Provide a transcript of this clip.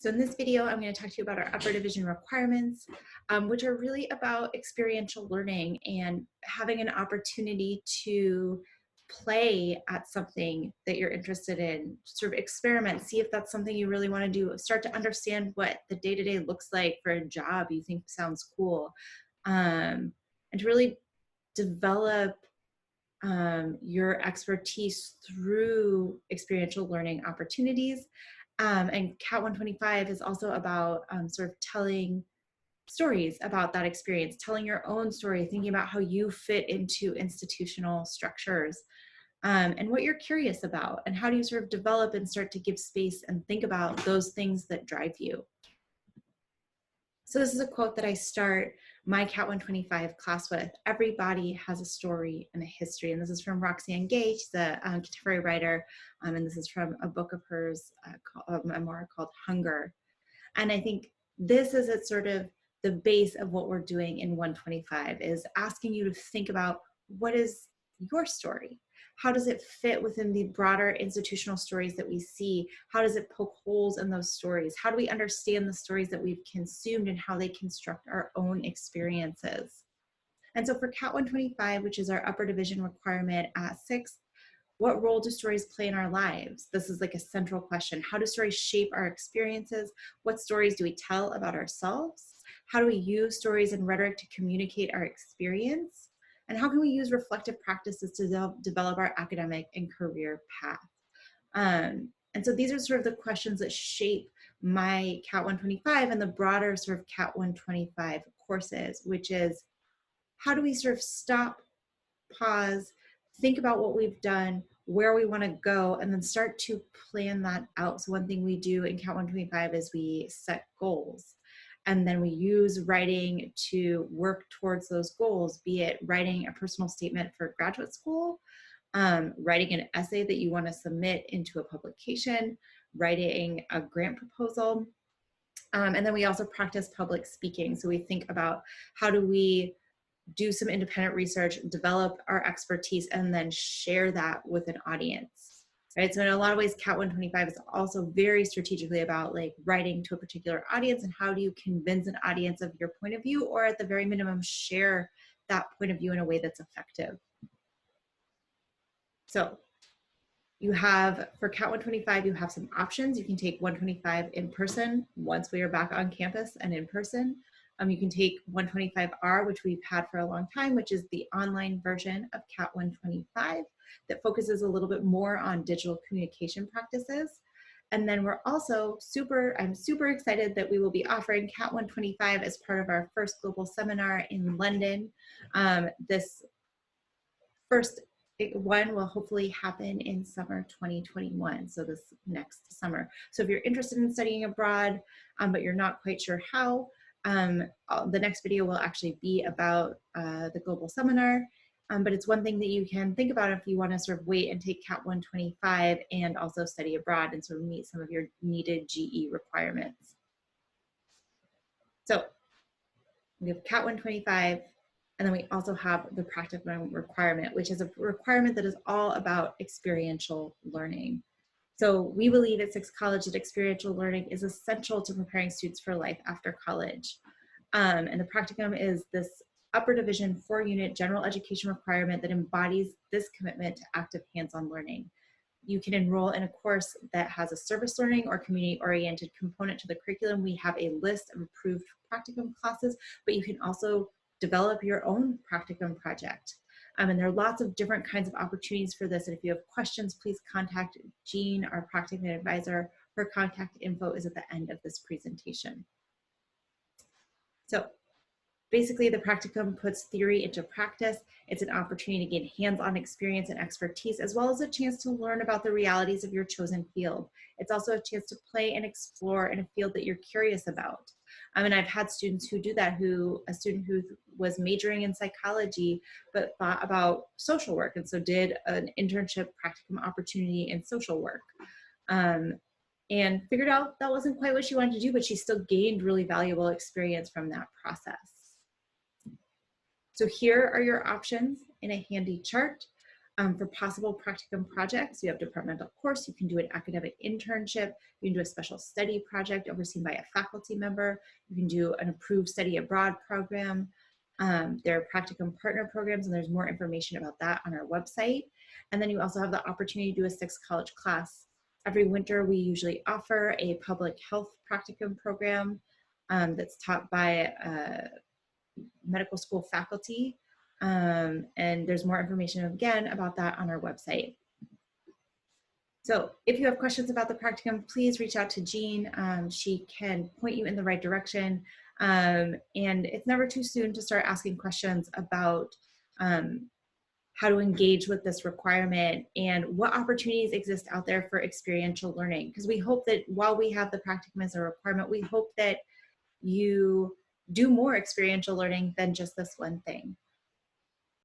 So in this video, I'm going to talk to you about our upper division requirements, which are really about experiential learning and having an opportunity to play at something that you're interested in, sort of experiment, see if that's something you really want to do, start to understand what the day-to-day looks like for a job you think sounds cool, and to really develop your expertise through experiential learning opportunities. And CAT 125 is also about sort of telling stories about that experience, telling your own story, thinking about how you fit into institutional structures, and what you're curious about, and how do you sort of develop and start to give space and think about those things that drive you. So this is a quote that I start my CAT 125 class with. Everybody has a story and a history. And this is from Roxane Gay. She's a contemporary writer. And this is from a book of hers, a memoir called Hunger. And I think this is at sort of the base of what we're doing in 125, is asking you to think about, what is your story? How does it fit within the broader institutional stories that we see? How does it poke holes in those stories? How do we understand the stories that we've consumed and how they construct our own experiences? And so for CAT 125, which is our upper division requirement at 6th, what role do stories play in our lives? This is like a central question. How do stories shape our experiences? What stories do we tell about ourselves? How do we use stories and rhetoric to communicate our experience? And how can we use reflective practices to develop our academic and career path? And so these are sort of the questions that shape my CAT 125 and the broader sort of CAT 125 courses, which is, how do we sort of stop, pause, think about what we've done, where we want to go, and then start to plan that out. So one thing we do in CAT 125 is we set goals. And then we use writing to work towards those goals, be it writing a personal statement for graduate school, writing an essay that you want to submit into a publication, writing a grant proposal. And then we also practice public speaking. So we think about, how do we do some independent research, develop our expertise, and then share that with an audience. Right? So in a lot of ways, CAT 125 is also very strategically about like writing to a particular audience, and how do you convince an audience of your point of view, or at the very minimum, share that point of view in a way that's effective. So you have, for CAT 125, you have some options. You can take 125 in person once we are back on campus and in person. You can take 125R, which we've had for a long time, which is the online version of CAT 125 that focuses a little bit more on digital communication practices. And then we're also I'm super excited that we will be offering CAT 125 as part of our first global seminar in London. This first one will hopefully happen in summer 2021, so this next summer. So if you're interested in studying abroad, but you're not quite sure how, the next video will actually be about the global seminar, but it's one thing that you can think about if you want to sort of wait and take CAT 125 and also study abroad and sort of meet some of your needed GE requirements. So we have CAT 125, and then we also have the practicum requirement, which is a requirement that is all about experiential learning. So we believe at 6 College that experiential learning is essential to preparing students for life after college. And the practicum is this upper division 4-unit general education requirement that embodies this commitment to active hands-on learning. You can enroll in a course that has a service learning or community-oriented component to the curriculum. We have a list of approved practicum classes, but you can also develop your own practicum project. And there are lots of different kinds of opportunities for this. And if you have questions, please contact Jean, our practicum advisor. Her contact info is at the end of this presentation. So basically, the practicum puts theory into practice. It's an opportunity to gain hands-on experience and expertise, as well as a chance to learn about the realities of your chosen field. It's also a chance to play and explore in a field that you're curious about. And I've had students who do that, a student who was majoring in psychology, but thought about social work, and so did an internship practicum opportunity in social work. And figured out that wasn't quite what she wanted to do, but she still gained really valuable experience from that process. So here are your options in a handy chart. For possible practicum projects, you have departmental course, you can do an academic internship, you can do a special study project overseen by a faculty member, you can do an approved study abroad program. There are practicum partner programs, and there's more information about that on our website. And then you also have the opportunity to do a 6 college class. Every winter, we usually offer a public health practicum program that's taught by medical school faculty. And there's more information again about that on our website. So if you have questions about the practicum, please reach out to Jean. She can point you in the right direction. And it's never too soon to start asking questions about how to engage with this requirement and what opportunities exist out there for experiential learning. Because we hope that while we have the practicum as a requirement, we hope that you do more experiential learning than just this one thing.